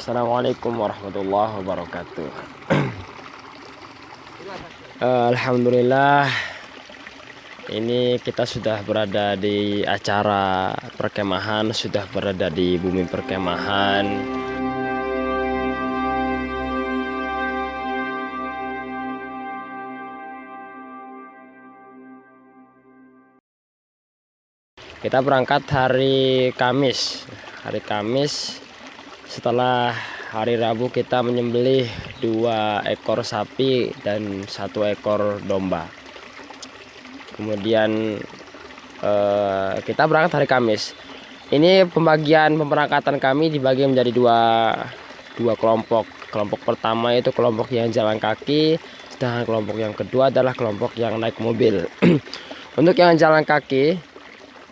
Assalamualaikum warahmatullahi wabarakatuh. Alhamdulillah, ini kita sudah berada di acara perkemahan, sudah berada di bumi perkemahan. Kita berangkat hari Kamis. Hari Kamis, setelah hari Rabu kita menyembelih 2 ekor sapi dan 1 ekor domba. Kemudian kita berangkat hari Kamis. Ini pemberangkatan kami dibagi menjadi dua kelompok. Kelompok pertama itu kelompok yang jalan kaki, sedangkan kelompok yang kedua adalah kelompok yang naik mobil. Untuk yang jalan kaki,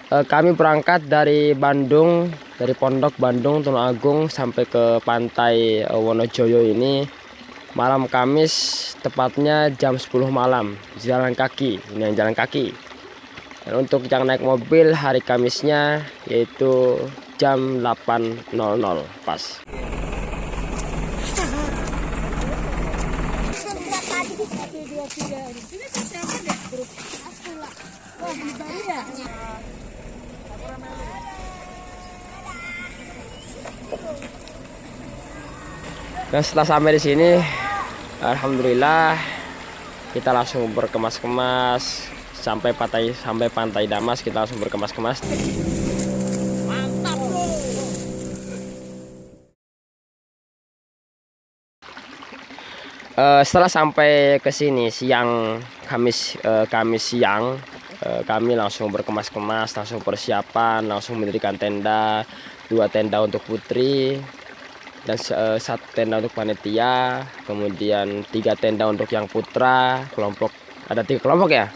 kami berangkat dari Bandung, dari Pondok Bandung Tulungagung sampai ke pantai Wonojoyo ini malam Kamis, tepatnya jam 10 malam. Jalan kaki, ini yang jalan kaki. Dan untuk yang naik mobil hari Kamisnya yaitu jam 8.00 pas. Dan setelah sampai di sini, alhamdulillah kita langsung berkemas-kemas sampai pantai Damas. Kita langsung berkemas-kemas. Mantap bro. Setelah sampai ke sini Kamis siang, kami langsung berkemas-kemas, langsung persiapan, langsung mendirikan tenda, 2 tenda untuk putri dan 1 tenda untuk panitia, kemudian 3 tenda untuk yang putra. Ada 3 kelompok ya,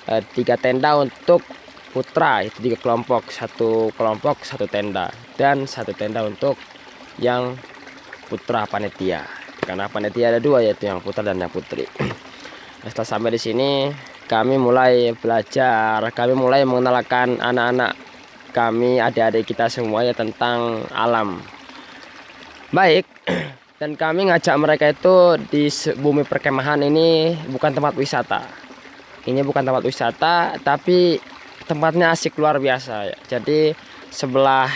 3 tenda untuk putra, itu 3 kelompok, 1 kelompok 1 tenda, dan 1 tenda untuk yang putra panitia, karena panitia ada 2, yaitu yang putra dan yang putri. Setelah sampai di sini, kami mulai belajar, kami mulai mengenalkan anak-anak kami, adik-adik kita semuanya tentang alam. Baik, dan kami ngajak mereka itu di bumi perkemahan ini bukan tempat wisata. Ini bukan tempat wisata, tapi tempatnya asik luar biasa. Jadi sebelah,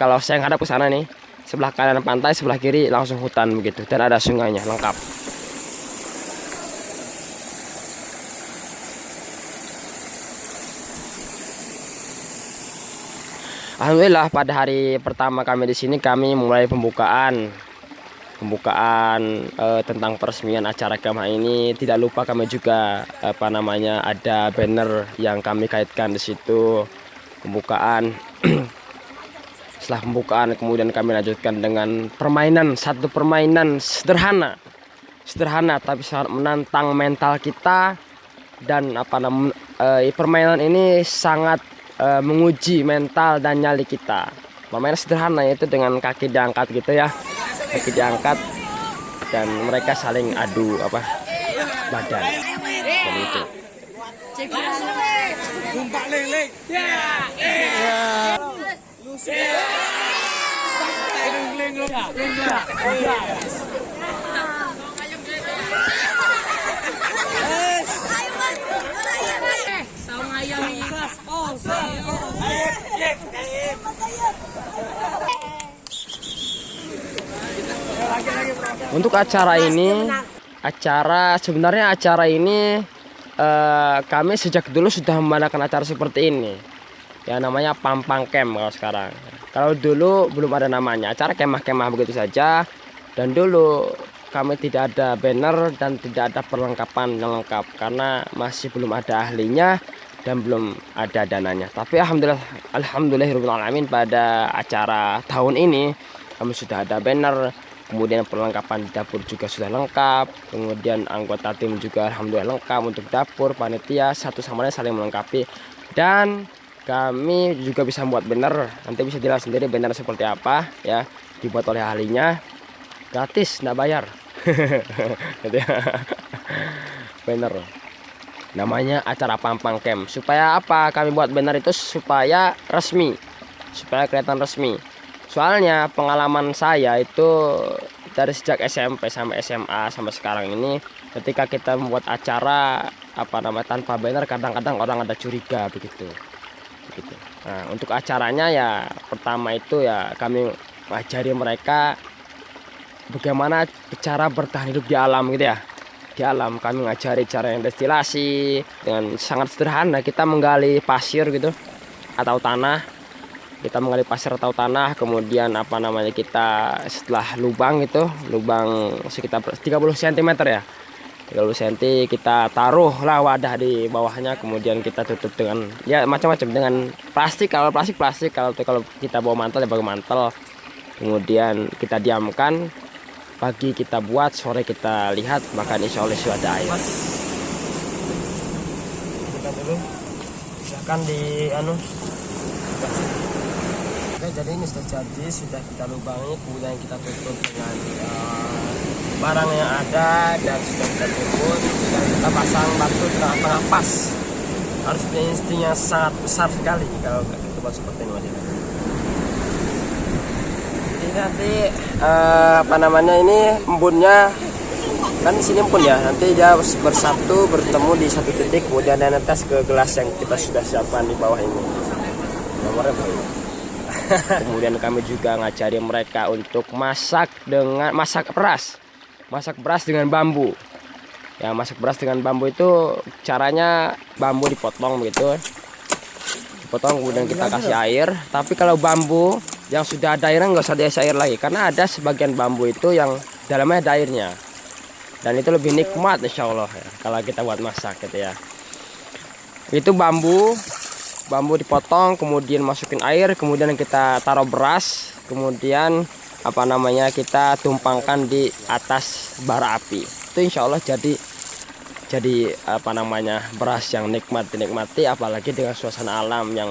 kalau saya ngadap ke sana nih, sebelah kanan pantai, sebelah kiri langsung hutan begitu, dan ada sungainya lengkap. Alhamdulillah, pada hari pertama kami di sini kami mulai pembukaan tentang peresmian acara kemah ini. Tidak lupa kami juga ada banner yang kami kaitkan di situ pembukaan. Setelah pembukaan kemudian kami lanjutkan dengan satu permainan sederhana tapi sangat menantang mental kita, dan permainan ini sangat menguji mental dan nyali kita. Permainan sederhana yaitu dengan kaki diangkat gitu ya, kaki diangkat dan mereka saling adu badan seperti itu. Untuk acara ini, sebenarnya acara ini kami sejak dulu sudah memadakan acara seperti ini. Ya, namanya Pampang Camp kalau sekarang. Kalau dulu belum ada namanya, acara kemah-kemah begitu saja. Dan dulu kami tidak ada banner dan tidak ada perlengkapan yang lengkap karena masih belum ada ahlinya dan belum ada dananya. Tapi alhamdulillahirobbilalamin, pada acara tahun ini kami sudah ada banner, kemudian perlengkapan di dapur juga sudah lengkap, kemudian anggota tim juga alhamdulillah lengkap. Untuk dapur, panitia satu sama lain saling melengkapi, dan kami juga bisa membuat banner. Nanti bisa dilihat sendiri banner seperti apa ya, dibuat oleh ahlinya, gratis, nggak bayar. Banner namanya acara Pampang Camp. Supaya apa kami buat banner itu? Supaya resmi, supaya kelihatan resmi, Soalnya pengalaman saya itu dari sejak SMP sampai SMA sampai sekarang ini, ketika kita membuat acara tanpa banner, kadang-kadang orang ada curiga begitu. Nah, untuk acaranya ya pertama itu ya kami mengajari mereka bagaimana cara bertahan hidup di alam gitu ya. Di alam kami ngajari cara yang destilasi dengan sangat sederhana. Kita menggali pasir gitu atau tanah. Kita menggali pasir atau tanah, kemudian kita setelah lubang sekitar 30 cm ya. 30 cm kita taruhlah wadah di bawahnya, kemudian kita tutup dengan ya macam-macam dengan plastik. Kalau plastik, kalau kita bawa mantel ya bawa mantel. Kemudian kita diamkan, pagi kita buat, sore kita lihat, maka insya Allah sudah ada air. Kita dulu silahkan di Oke, jadi ini sudah kita lubangi, kemudian kita tutup dengan barang yang ada dan sudah kita tutup, dan kita pasang batu di tengah-tengah pas. Harus punya insting yang sangat besar sekali kalau kita buat seperti ini, Mas. Jadi nanti ini embunnya kan di sini embun ya, nanti dia bersatu bertemu di satu titik, kemudian dia netes ke gelas yang kita sudah siapkan di bawah ini. Nomornya berapa? Kemudian kami juga ngajari mereka untuk masak beras dengan bambu. Ya, masak beras dengan bambu itu caranya bambu dipotong begitu. Dipotong kemudian kita kasih air. Tapi kalau bambu yang sudah ada airnya nggak usah diisi air lagi, karena ada sebagian bambu itu yang dalamnya ada airnya. Dan itu lebih nikmat insya Allah ya, kalau kita buat masak gitu ya. Itu bambu dipotong, kemudian masukin air, kemudian kita taruh beras, kemudian kita tumpangkan di atas bara api. Itu insya Allah jadi beras yang dinikmati, apalagi dengan suasana alam yang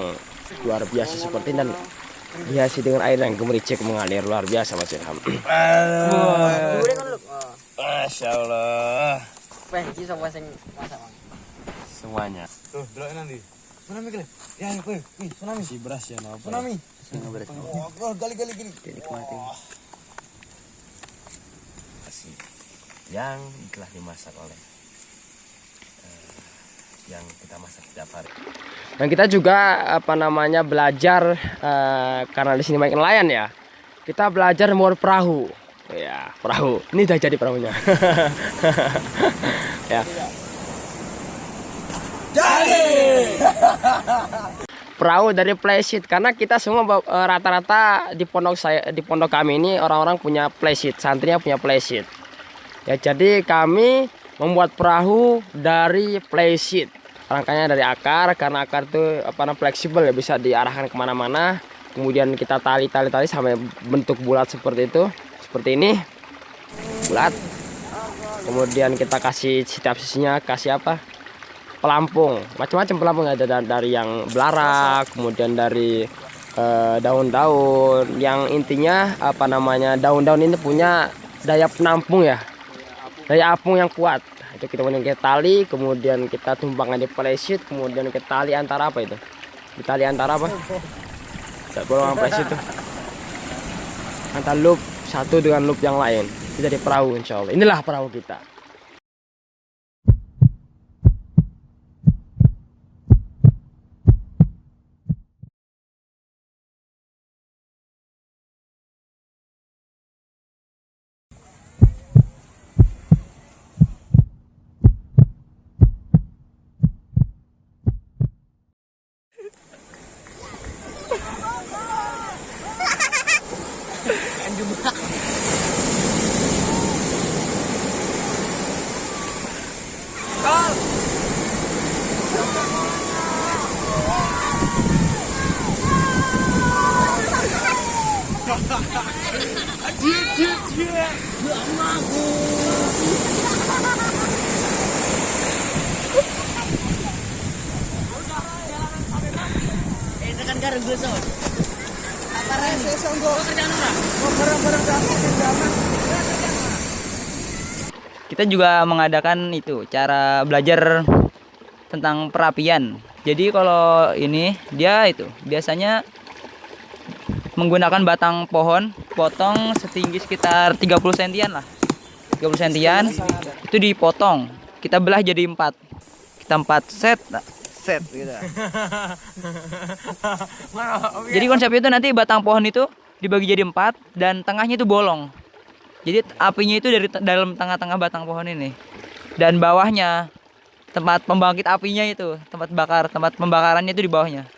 luar biasa seperti ini, dan dihiasi dengan air yang gemericik mengalir luar biasa, Mas Ilham. Masya Allah. Semuanya. Tuh, delok nanti. Tsunami kali. Ya, tsunami. Si beras ya, apa? Tsunami. Gali. Dinikmati. Yang telah dimasak oleh yang kita masak setiap hari. Dan kita juga belajar karena di sini banyak nelayan ya. Kita belajar membuat perahu. Ya, perahu. Ini udah jadi perahunya. Ya. Jadi perahu dari playseat, karena kita semua rata-rata di pondok kami ini orang-orang punya playseat, santrinya punya playseat. Ya, jadi kami membuat perahu dari playseat. Rangkanya dari akar, karena akar itu fleksibel ya, bisa diarahkan kemana-mana. Kemudian kita tali sampai bentuk bulat seperti itu, seperti ini, bulat. Kemudian kita kasih setiap sisinya pelampung, macam-macam pelampung, ada dari yang belarak, kemudian dari daun-daun, yang intinya daun-daun ini punya daya penampung ya, daya apung yang kuat. Itu kita tali, kemudian kita tumpangkan di playseat, kemudian kita tali antara bolongan playseat itu antara loop satu dengan loop yang lain, itu jadi perahu insya Allah. Inilah perahu kita. Kita juga mengadakan itu cara belajar tentang perapian. Jadi kalau ini dia itu biasanya menggunakan batang pohon, potong setinggi sekitar 30 sentian lah. 30 sentian itu dipotong. Kita belah jadi 4. Kita 4 set gitu. Jadi konsepnya itu nanti batang pohon itu dibagi jadi 4 dan tengahnya itu bolong. Jadi apinya itu dari dalam tengah-tengah batang pohon ini. Dan bawahnya tempat pembangkit apinya itu, tempat pembakarannya itu di bawahnya.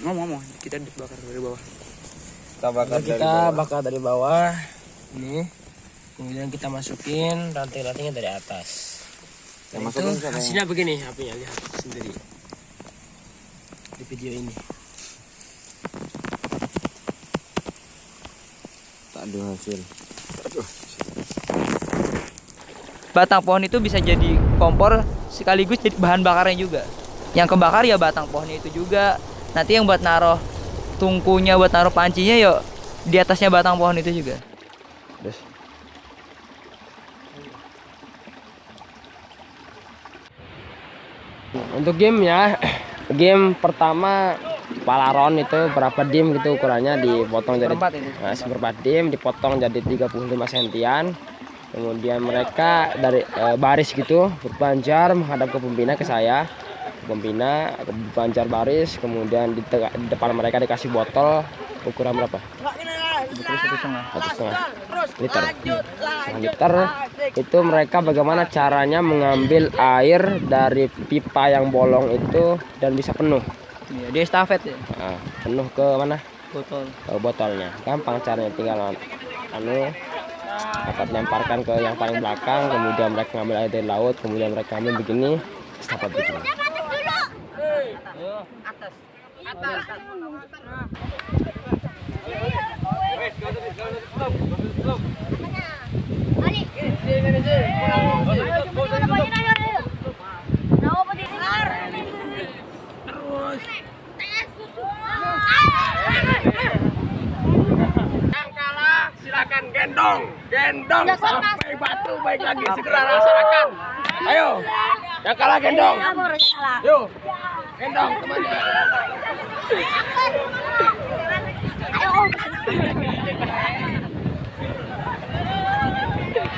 Ngomong, kita dibakar dari bawah. Kita bakar dari bawah. Ini. Kemudian kita masukin ranting-rantingnya dari atas. Dan itu hasilnya begini apinya, lihat sendiri di video ini. Tak ada hasil. Batang pohon itu bisa jadi kompor sekaligus jadi bahan bakarnya juga. Yang kebakar ya batang pohonnya itu juga. Nanti yang buat naruh tungkunya, buat naruh pancinya yuk di atasnya batang pohon itu juga. Terus. Untuk gamenya, game pertama Palaron itu berapa dim gitu ukurannya, dipotong jadi seperempat dim, dipotong jadi 35 sentian. Kemudian mereka dari baris gitu berpanjar menghadap ke pembina, ke saya. Pembina berpanjar baris, kemudian di depan mereka dikasih botol ukuran berapa? Betul 1,5 liter. 1 liter. Itu mereka bagaimana caranya mengambil air dari pipa yang bolong itu dan bisa penuh. Iya, dia estafet ya. Nah, penuh ke mana? Botol. Ke botolnya. Gampang caranya, tinggal dapat lemparkan ke yang paling belakang, kemudian mereka ngambil air dari laut, kemudian mereka ambil begini, estafet begini. Yang kalah silakan gendong sampai batu baik lagi segera laksanakan. Ayo, yang kalah gendong. Yuk, gendong temannya.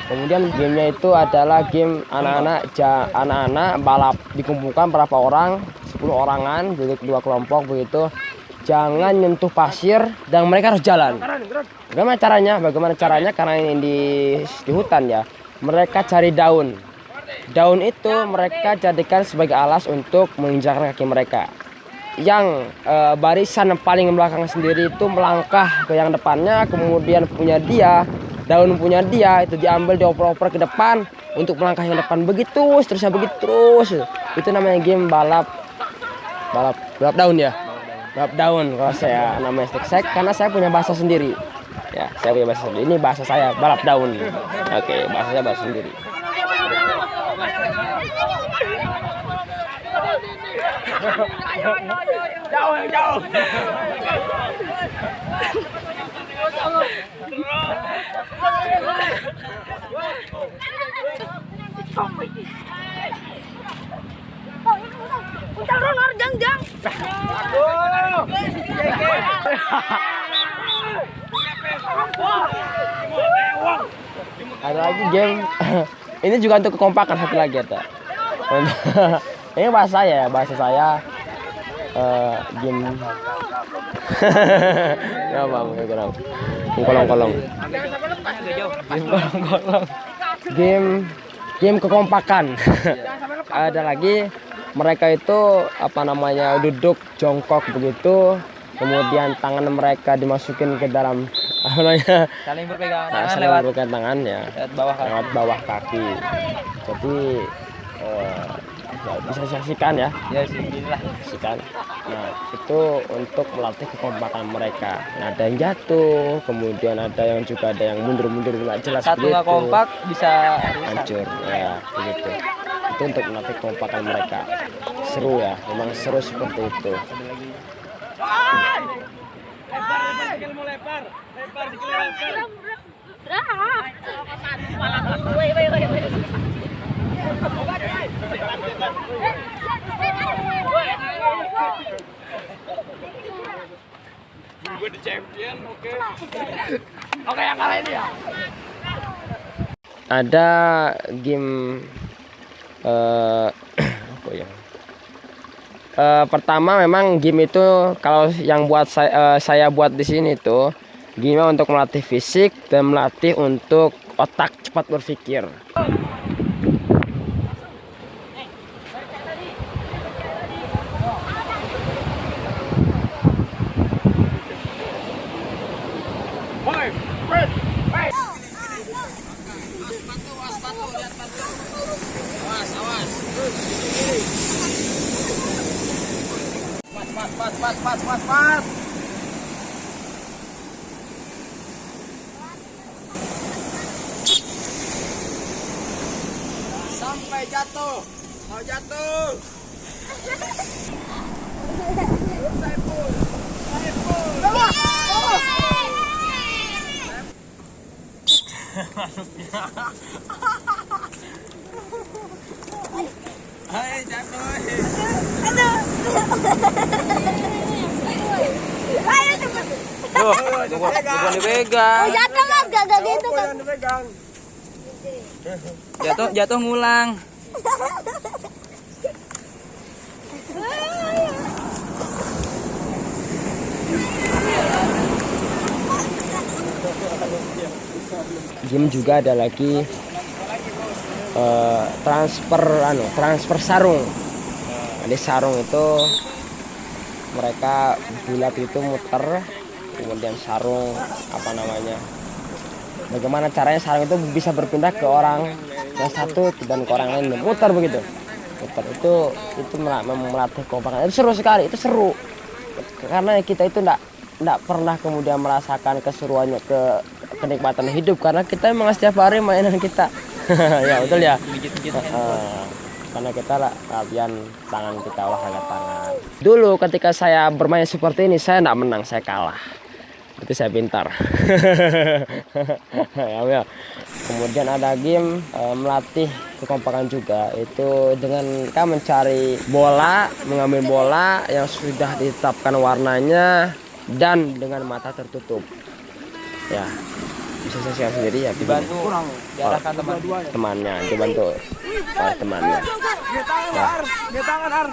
Kemudian gamenya itu adalah game anak-anak balap, dikumpulkan berapa orang, 10 orangan, jadi 2 kelompok begitu. Jangan nyentuh pasir dan mereka harus jalan. Bagaimana caranya? Karena ini di hutan ya. Mereka cari daun. Daun itu mereka jadikan sebagai alas untuk menginjakkan kaki mereka. Yang barisan yang paling belakang sendiri itu melangkah ke yang depannya, kemudian daun punya dia itu diambil, dioper-oper ke depan untuk melangkah yang depan, begitu terusnya, begitu terus. Itu namanya game balap daun ya. Balap daun kalau saya namanya stek karena saya punya bahasa sendiri. Ya, saya punya bahasa sendiri. Ini bahasa saya, balap daun. Oke, bahasa saya bahasa sendiri. Jauh. Ada lagi game ini juga untuk kekompakan, satu lagi ada. Ini bahasa saya game ya bang, kolong-kolong game kekompakan. Ada lagi mereka itu duduk jongkok begitu, kemudian tangan mereka dimasukin ke dalam Saling berpegangan tangan saling lewat berpegangan tangan ya, lewat bawah kaki. Jadi ya, bisa saksikan ya. Ya sih, inilah. Saksikan. Nah, itu untuk melatih kekompakan mereka. Nah, ada yang jatuh, kemudian ada yang mundur-mundur nggak jelas. Satu nggak kompak bisa hancur ya, begitu. Itu untuk melatih kekompakan mereka. Seru ya, memang seru seperti itu. Gue di champion, oke. Oke, yang kalah ini ya. Ada game apa ya? Pertama memang game itu kalau yang buat saya buat di sini tuh game untuk melatih fisik dan melatih untuk otak cepat berpikir. Boy, Fred, hey. Pas. Sampai jatuh. Mau jatuh. Hai, jatuh. Bukan dipegang. Oh jatuh mas, gak gitu kan. Jangan dipegang. Jatuh ngulang. Game juga ada lagi transfer sarung. Jadi sarung itu mereka bulat itu muter, kemudian sarung bagaimana caranya sarung itu bisa berpindah ke orang yang satu dan ke orang lain, muter begitu. Muter itu melatih kekompakan. Itu seru sekali, itu seru. Karena kita itu enggak pernah kemudian merasakan keseruannya, kenikmatan hidup karena kita memang setiap hari mainan kita. Ya betul ya. Karena kita latihan tangan kita, olahraga tangan. Dulu ketika saya bermain seperti ini saya enggak menang, saya kalah. Itu saya pintar. Ya. Kemudian ada game melatih kekompakan juga, itu dengan kita mencari bola, mengambil bola yang sudah ditetapkan warnanya dan dengan mata tertutup. Ya, bisa saya siap sendiri ya. Dibantu diarahkan temannya, dibantu oleh temannya. Dia tangan Har.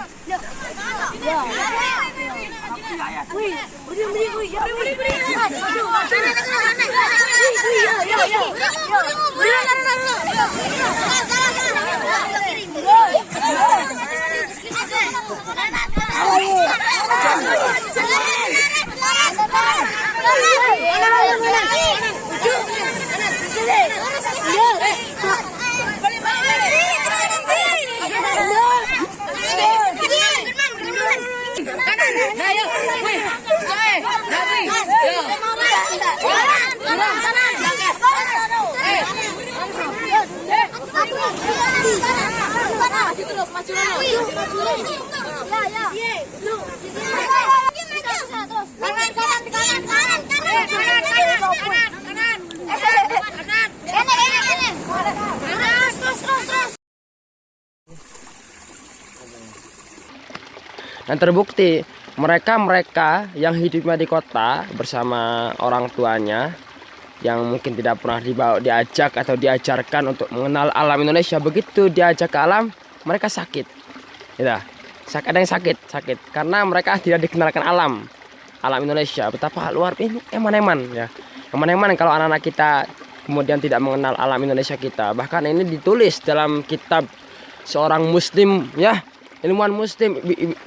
Dan terbukti mereka yang hidupnya di kota bersama orang tuanya yang mungkin tidak pernah diajak atau diajarkan untuk mengenal alam Indonesia, begitu diajak ke alam mereka sakit. Ya, ada yang sakit karena mereka tidak dikenalkan alam Indonesia. Betapa luar ini eman-eman ya. Eman-eman kalau anak-anak kita kemudian tidak mengenal alam Indonesia kita. Bahkan ini ditulis dalam kitab seorang muslim ya, ilmuwan muslim,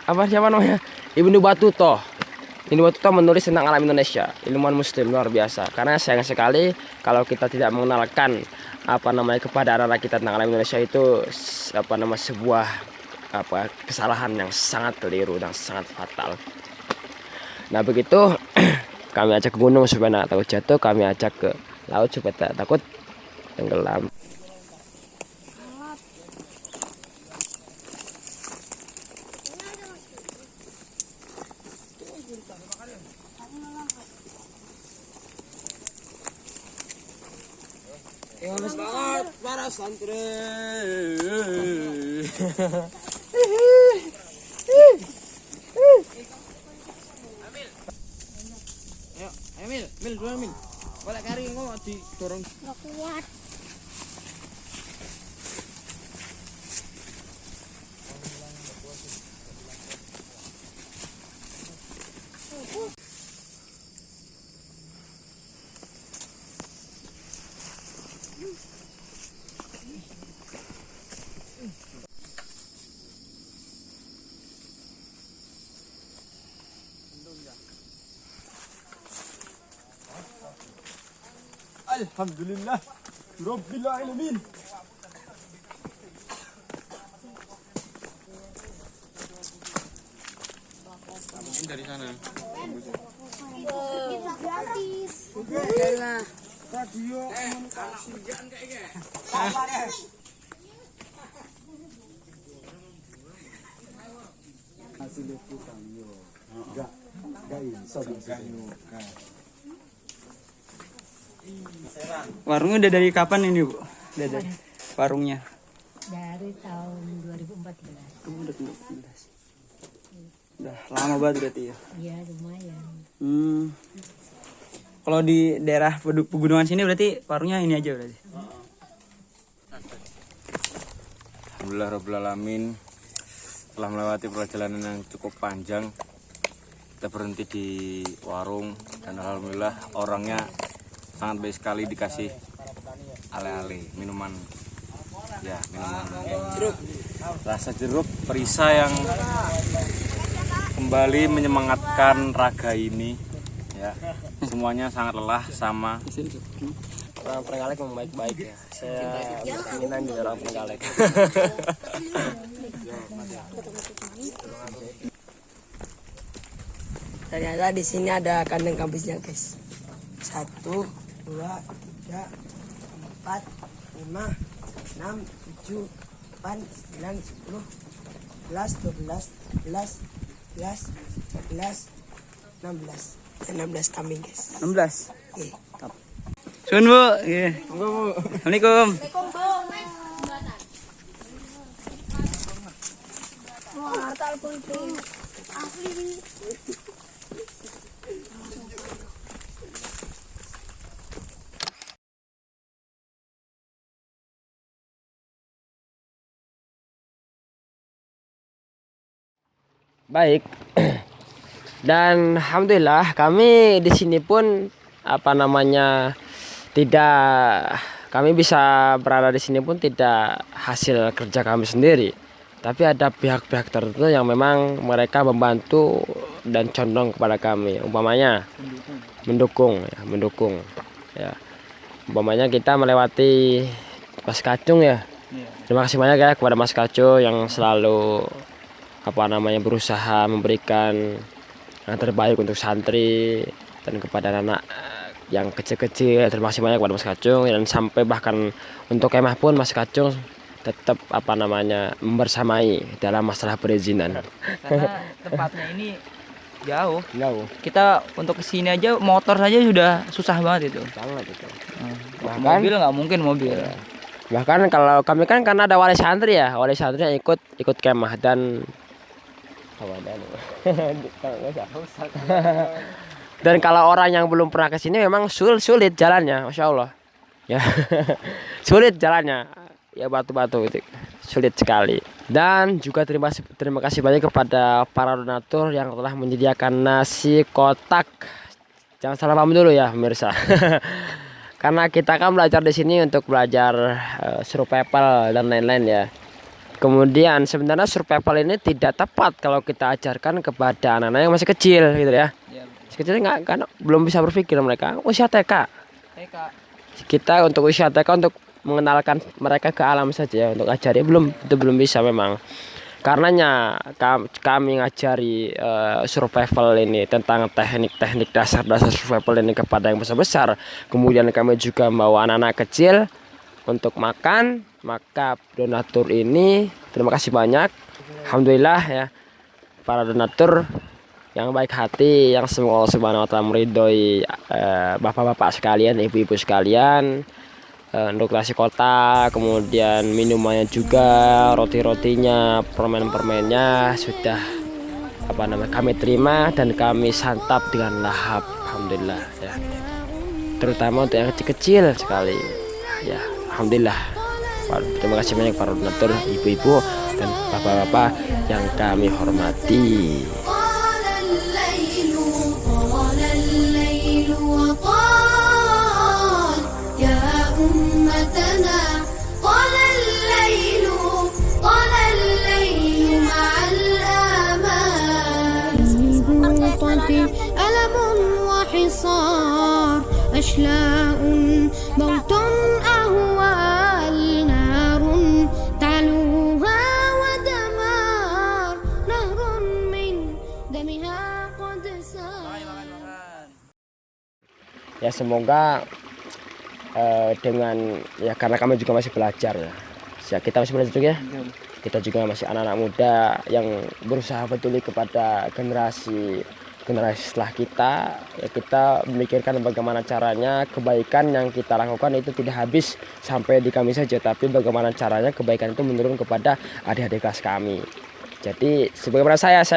siapa namanya? Ibnu Battuta. Ibnu Battuta menulis tentang alam Indonesia. Ilmuwan muslim luar biasa. Karena sayang sekali kalau kita tidak mengenalkan kepada anak-anak kita tentang alam Indonesia, itu sebuah kesalahan yang sangat keliru dan sangat fatal. Nah begitu kami ajak ke gunung supaya tidak takut jatuh, kami ajak ke laut supaya tidak takut tenggelam. Harus banget. para santri. Ayo Mil, dua Mil. Balik kari engko didorong. Nggak kuat. Alhamdulillah Rabbil alamin. Mungkin dari sana. Gratis. Radio komunikasi. Warungnya udah dari kapan ini, Bu? Udah dari warungnya. Dari tahun 2014. Udah lama banget berarti ya. Iya lumayan. Kalau di daerah pegunungan sini berarti warungnya ini aja berarti. Alhamdulillah Rabbil Alamin. Telah melewati perjalanan yang cukup panjang, kita berhenti di warung dan alhamdulillah orangnya sangat baik sekali, dikasih ale-ale minuman jeruk, rasa jeruk perisa yang kembali menyemangatkan raga ini ya. Semuanya sangat lelah sama Orang Trenggalek memang baik-baik ya. Saya berkeinginan di orang Trenggalek. Ternyata di sini ada kandang kampusnya guys. 1, 2, 3, 4, 5, 6, 7, 8, 9, 10, 11, 12, 13, 14, 15, 16. 16 kambing guys. 16. Iya. Sun, Bu. Iya. Assalamualaikum. Wah, telepon asli. Baik. Dan alhamdulillah kami di sini pun kami bisa berada di sini pun tidak hasil kerja kami sendiri. Tapi ada pihak-pihak tertentu yang memang mereka membantu dan condong kepada kami. Umpamanya mendukung ya. Umpamanya kita melewati Mas Kacung ya. Terima kasih banyak ya kepada Mas Kacung yang selalu berusaha memberikan yang terbaik untuk santri dan kepada anak yang kecil-kecil. Terima kasih banyak kepada Mas Kacung, dan sampai bahkan untuk kemah pun Mas Kacung tetap membersamai dalam masalah perizinan. Karena tempatnya ini jauh. Jauh Kita untuk kesini aja motor saja sudah susah banget itu. banget itu. Bahkan mobil nggak mungkin mobil. Bahkan kalau kami kan karena ada wali santri yang ikut kemah dan dan kalau orang yang belum pernah ke sini memang sulit jalannya, Masya Allah ya. Sulit jalannya ya, batu-batu itu sulit sekali. Dan juga terima kasih banyak kepada para donatur yang telah menyediakan nasi kotak. Jangan salah paham dulu ya pemirsa. Karena kita kan belajar di sini untuk belajar survival dan lain-lain ya. Kemudian sebenarnya survival ini tidak tepat kalau kita ajarkan kepada anak-anak yang masih kecil gitu ya. Masih kecil belum bisa berpikir, mereka usia TK. Kita untuk usia TK untuk mengenalkan mereka ke alam saja, untuk ajari belum bisa memang. Karenanya kami ngajari survival ini tentang teknik-teknik dasar survival ini kepada yang besar-besar. Kemudian kami juga membawa anak-anak kecil untuk makan. Maka donatur ini terima kasih banyak, alhamdulillah ya, para donatur yang baik hati, yang semoga Allah Subhanahu wa taala meridhoi bapak-bapak sekalian, ibu-ibu sekalian, untuk nasi kotak, kemudian minumannya juga, roti-rotinya, permen-permennya sudah kami terima dan kami santap dengan lahap, alhamdulillah ya. Terutama untuk yang kecil-kecil sekali ya, alhamdulillah. Terima kasih banyak para donatur, ibu-ibu dan bapak-bapak yang kami hormati. ألم وحصار أشلاء موت أهوال نار تعلوها ودمار نهر من دمها قد سار. Ya semoga dengan ya, karena kami juga masih belajar ya, kita masih belajar juga ya. Kita juga masih anak-anak muda yang berusaha betul kepada generasi setelah kita ya, kita memikirkan bagaimana caranya kebaikan yang kita lakukan itu tidak habis sampai di kami saja, tapi bagaimana caranya kebaikan itu menurun kepada adik-adik kelas kami. Jadi sebagaimana saya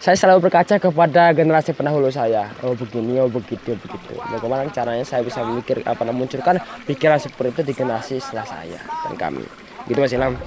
selalu berkaca kepada generasi pendahulu saya. Oh begini, oh begitu. Bagaimana caranya saya bisa memunculkan pikiran seperti itu di generasi setelah saya dan kami. Gitu Mas Ilham.